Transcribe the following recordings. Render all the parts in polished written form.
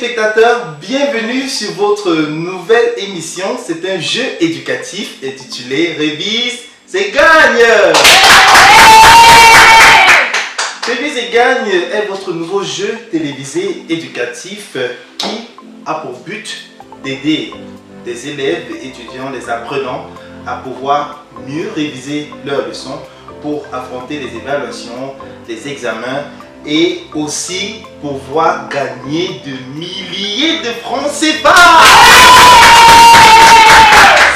téléspectateurs, bienvenue sur votre nouvelle émission. C'est un jeu éducatif intitulé Révise et gagne. Révise et gagne est votre nouveau jeu télévisé éducatif qui a pour but d'aider des élèves, étudiants, les apprenants à pouvoir mieux réviser leurs leçons pour affronter les évaluations, les examens et aussi pouvoir gagner de milliers de francs CFA.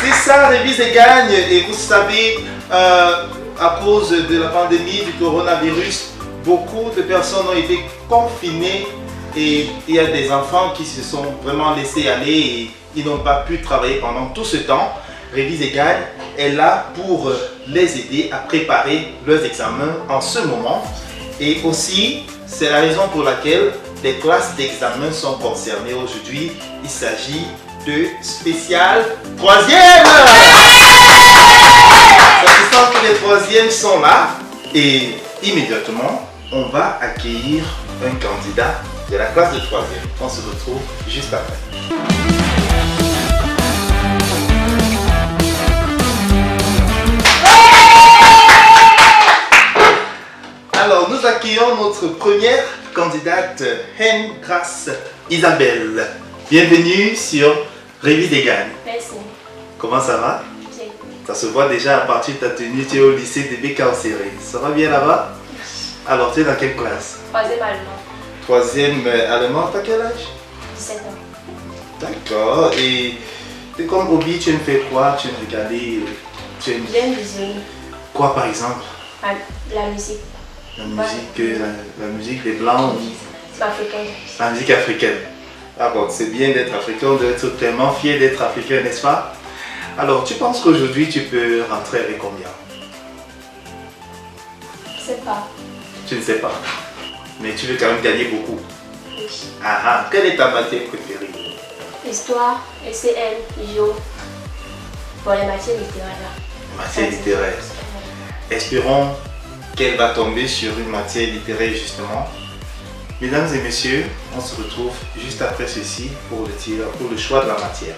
C'est ça, Révise et gagne. Et vous savez, à cause de la pandémie du coronavirus, beaucoup de personnes ont été confinées et il y a des enfants qui se sont vraiment laissés aller et ils n'ont pas pu travailler pendant tout ce temps. Révise et gagne est là pour les aider à préparer leurs examens en ce moment. Et aussi, c'est la raison pour laquelle les classes d'examen sont concernées aujourd'hui. Il s'agit de spécial troisième. Ça se sent que les troisièmes sont là. Et immédiatement, on va accueillir un candidat de la classe de troisième. On se retrouve juste après. Alors, nous accueillons notre première candidate, Reine Grâce Isabelle. Bienvenue sur Révise et gagne. Merci. Comment ça va? Bien. Ça se voit déjà à partir de ta tenue, tu es au lycée de Bécancéré. Ça va bien là-bas? Alors, tu es dans quelle classe? Troisième allemand. Troisième allemand, t'as quel âge? 17 ans. D'accord. Et comme hobby, tu aimes faire quoi? Tu aimes regarder? Tu aimes J'aime visionner quoi par exemple? la musique. La musique, la musique des Blancs? Africaine. La musique africaine. D'accord, c'est bien d'être africain, d'être tellement fier d'être africain, n'est-ce pas? Alors, tu penses qu'aujourd'hui tu peux rentrer avec combien? Je sais pas. Tu ne sais pas. Mais tu veux quand même gagner beaucoup. Oui. Ah ah, quelle est ta matière préférée? Histoire, SCL, JO. Pour les matières littéraires là. Matière littéraire. Espérons qu'elle va tomber sur une matière littéraire justement. Mesdames et messieurs, on se retrouve juste après ceci pour le choix de la matière.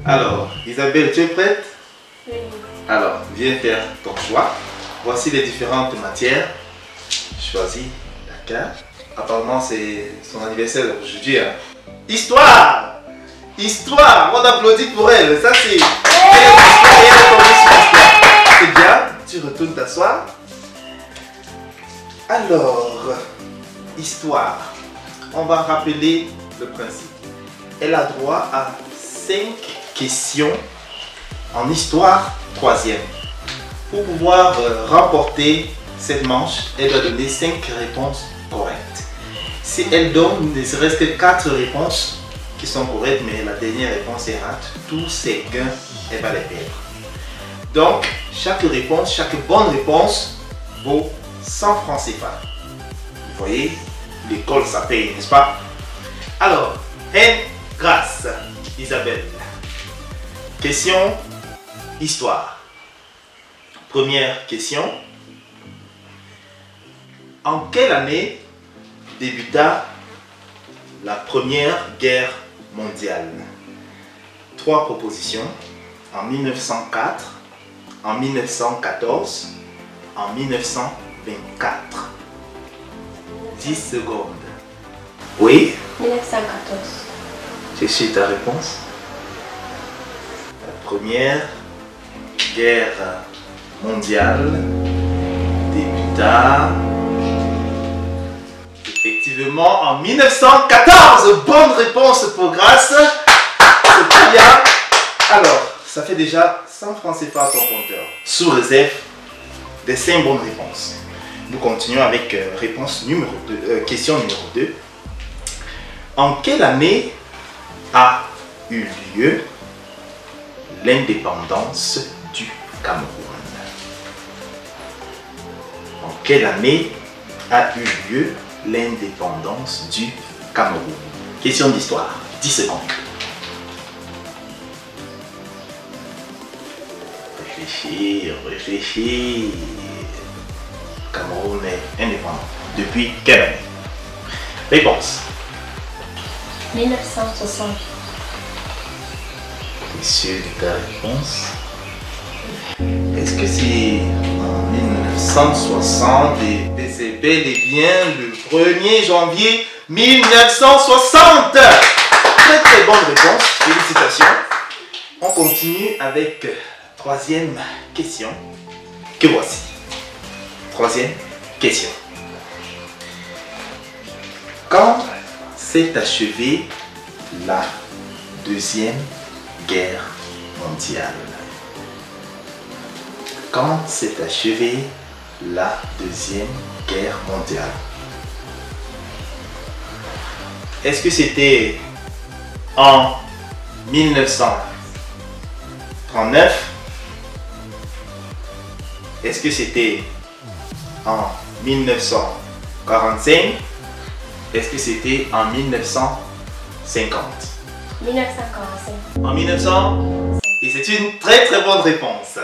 Alors, Isabelle, tu es prête? Oui. Alors, viens faire ton choix. Voici les différentes matières. Choisis la carte. Apparemment, c'est son anniversaire aujourd'hui. Hein. Histoire! Histoire! On applaudit pour elle. Ça, c'est... C'est bien. Tu retournes t'asseoir. Alors, histoire. On va rappeler le principe. Elle a droit à 5 questions en histoire troisième. Pour pouvoir remporter cette manche, elle doit donner 5 réponses correctes. Si elle donne ne serait-ce que 4 réponses qui sont correctes, mais la dernière réponse est rate, tous ses gains, elle va les perdre. Donc, chaque réponse, chaque bonne réponse vaut 100 francs CFA. Vous voyez, l'école ça paye, n'est-ce pas? Alors, Reine Grâce Isabelle. Question histoire. Première question. En quelle année débuta la Première Guerre mondiale? 3 propositions. En 1904, en 1914, en 1924. 10 secondes. Oui? 1914. C'est sur ta réponse? La Première Guerre mondiale débuta effectivement en 1914. Bonne réponse pour Grâce. C'est très bien. Alors, ça fait déjà 100 francs CFA à ton compteur. Sous réserve des 5 bonnes réponses. Nous continuons avec question numéro 2. En quelle année a eu lieu l'indépendance du Cameroun? En quelle année a eu lieu l'indépendance du Cameroun? Question d'histoire, 10 secondes. Réfléchir, réfléchir. depuis quelle année? Réponse. 1960. T'es sûr de ta réponse? Est-ce que c'est en 1960 et c'est bel et bien le 1er janvier 1960? Très très bonne réponse, félicitations. On continue avec troisième question que voici. Troisième question. Quand s'est achevée la Deuxième Guerre mondiale? Quand s'est achevée la Deuxième Guerre mondiale? Est-ce que c'était en 1939? Est-ce que c'était en 1945? Est-ce que c'était en 1950? 1945. En 1900? Et c'est une très très bonne réponse.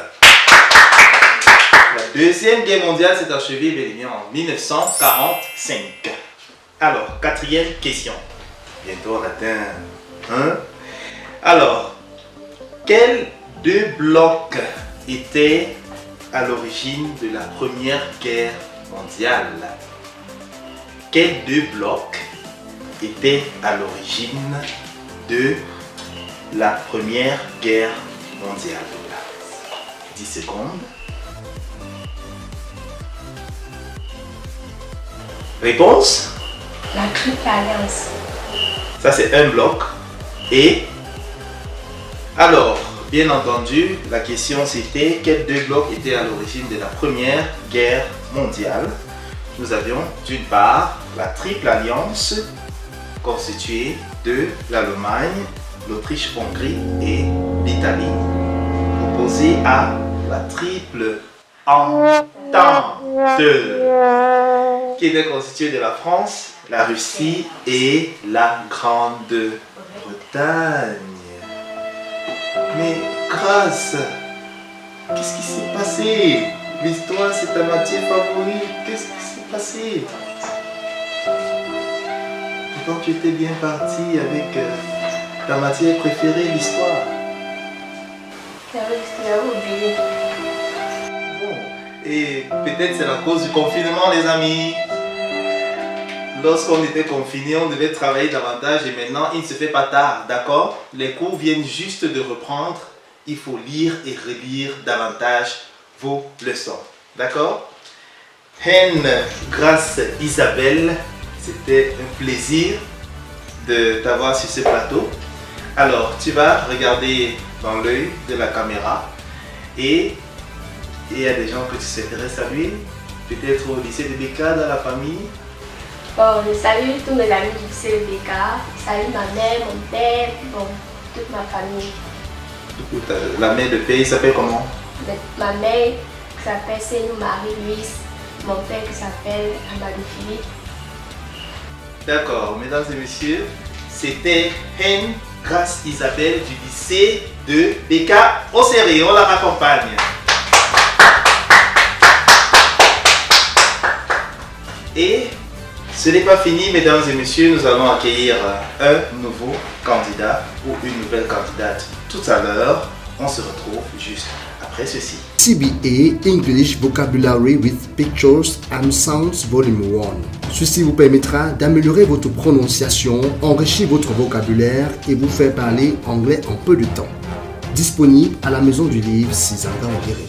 La Deuxième Guerre mondiale s'est achevée bel et bien en 1945. Alors, quatrième question. Bientôt on atteint 1. Alors, quels deux blocs étaient à l'origine de la Première Guerre mondiale? Quels deux blocs étaient à l'origine de la Première Guerre mondiale? 10 secondes. Réponse? La Triple Alliance. Ça c'est un bloc. Et alors, bien entendu, la question c'était quels deux blocs étaient à l'origine de la Première Guerre mondiale? Nous avions d'une part la Triple Alliance constituée de l'Allemagne, l'Autriche-Hongrie et l'Italie, opposée à la Triple Entente qui était constituée de la France, la Russie et la Grande-Bretagne. Mais Grâce, qu'est-ce qui s'est passé? L'histoire c'est ta matière favorite, qu'est-ce qui s'est passé? Pourtant tu étais bien parti avec ta matière préférée, l'histoire. J'avais oublié. Bon, et peut-être c'est la cause du confinement les amis. Lorsqu'on était confiné, on devait travailler davantage et maintenant il ne se fait pas tard, d'accord? Les cours viennent juste de reprendre, il faut lire et relire davantage vos leçons, d'accord? Reine Grâce Isabelle, c'était un plaisir de t'avoir sur ce plateau. Alors, tu vas regarder dans l'œil de la caméra et il y a des gens que tu souhaiterais saluer, peut-être au lycée de Beka, dans la famille. Bon, je salue tous mes amis du lycée de BK. Je salue ma mère, mon père, bon, toute ma famille. La mère de pays s'appelle comment? Ma mère qui s'appelle Céline Marie-Louise, mon père qui s'appelle Amadou Philippe. D'accord, mesdames et messieurs, c'était Reine Grâce Isabelle du lycée de BK au Séré. On la raccompagne. Et ce n'est pas fini, mesdames et messieurs, nous allons accueillir un nouveau candidat ou une nouvelle candidate tout à l'heure. On se retrouve juste après ceci. CBA English Vocabulary with Pictures and Sounds Volume 1. Ceci vous permettra d'améliorer votre prononciation, enrichir votre vocabulaire et vous faire parler anglais en peu de temps. Disponible à la maison du livre 6 ans environ.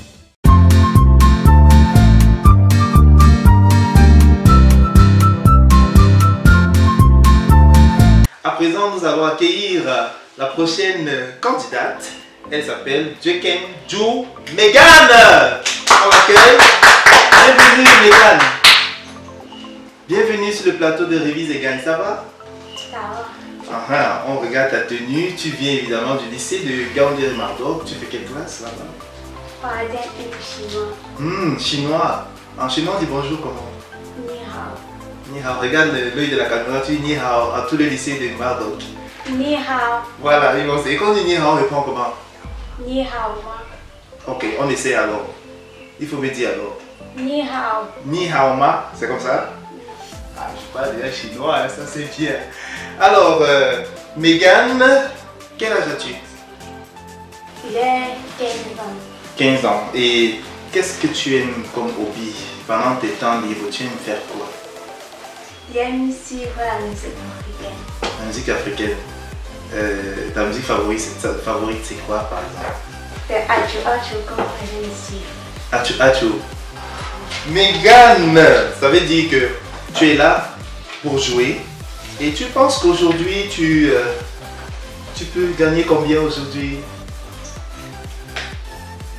À présent, nous allons accueillir la prochaine candidate. Elle s'appelle Jekem Ju Megan. On l'accueille. Bienvenue Megan. Bienvenue sur le plateau de Révise et Gagne, ça va? Ça va. On regarde ta tenue. Tu viens évidemment du lycée de Gaondi Mardoc. Tu fais quelle classe là-bas? Paradis et chinois. Chinois. En chinois, on dit bonjour comment? Ni hao. Ni hao. Regarde l'œil de la caméra, tu dis ni hao à tous les lycées de Mardoc. Ni hao. Voilà, ils vont. Et quand on dit ni hao, on répond comment? Ni hao ma. Ok, on essaie alors. Il faut me dire alors. Ni hao. Ni hao ma, c'est comme ça? Ah, je parle déjà chinois, hein, ça c'est bien. Alors, Megan, quel âge as-tu? J'ai 15 ans. 15 ans. Et qu'est-ce que tu aimes comme hobby? Pendant tes temps libres, tu aimes faire quoi? J'aime suivre la musique africaine. La musique africaine. Ta musique favorite, c'est quoi par exemple? C'est Achu Achu comme je le suis. Achu Achu. Megan, ça veut dire que tu es là pour jouer. Et tu penses qu'aujourd'hui, tu peux gagner combien aujourd'hui?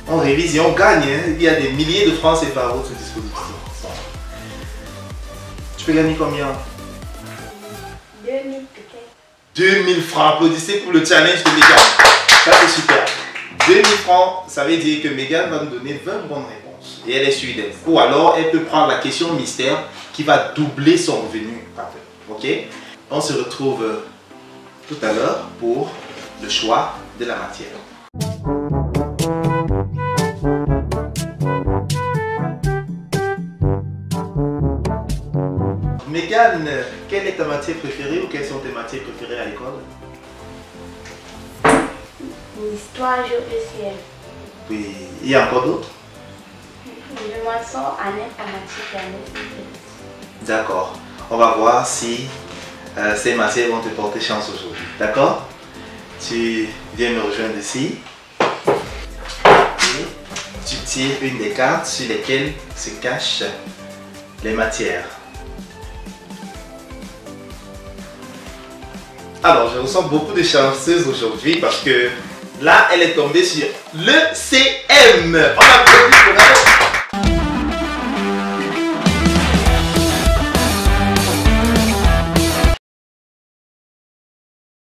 On révise et on gagne. Hein? Il y a des milliers de francs CFA à votre disposition. Tu peux gagner combien? 2000 peut-être. 2000 francs. Applaudissez pour le challenge de Megan. Ça c'est super. 2000 francs, ça veut dire que Megan va nous donner 20 bonnes réponses. Et elle est sûre d'elle. Ou alors, elle peut prendre la question mystère qui va doubler son revenu. Ok? On se retrouve tout à l'heure pour le choix de la matière. Megan, quelle est ta matière préférée ou quelles sont tes matières préférées à l'école? L'histoire géo-ciel. Oui, il y a encore d'autres? Je m'en sors en informatique et en informatique. D'accord. On va voir si ces matières vont te porter chance aujourd'hui. D'accord? Tu viens me rejoindre ici. Et tu tires une des cartes sur lesquelles se cachent les matières. Alors, je ressens beaucoup de chanceuse aujourd'hui parce que là, elle est tombée sur le CM. On applaudit.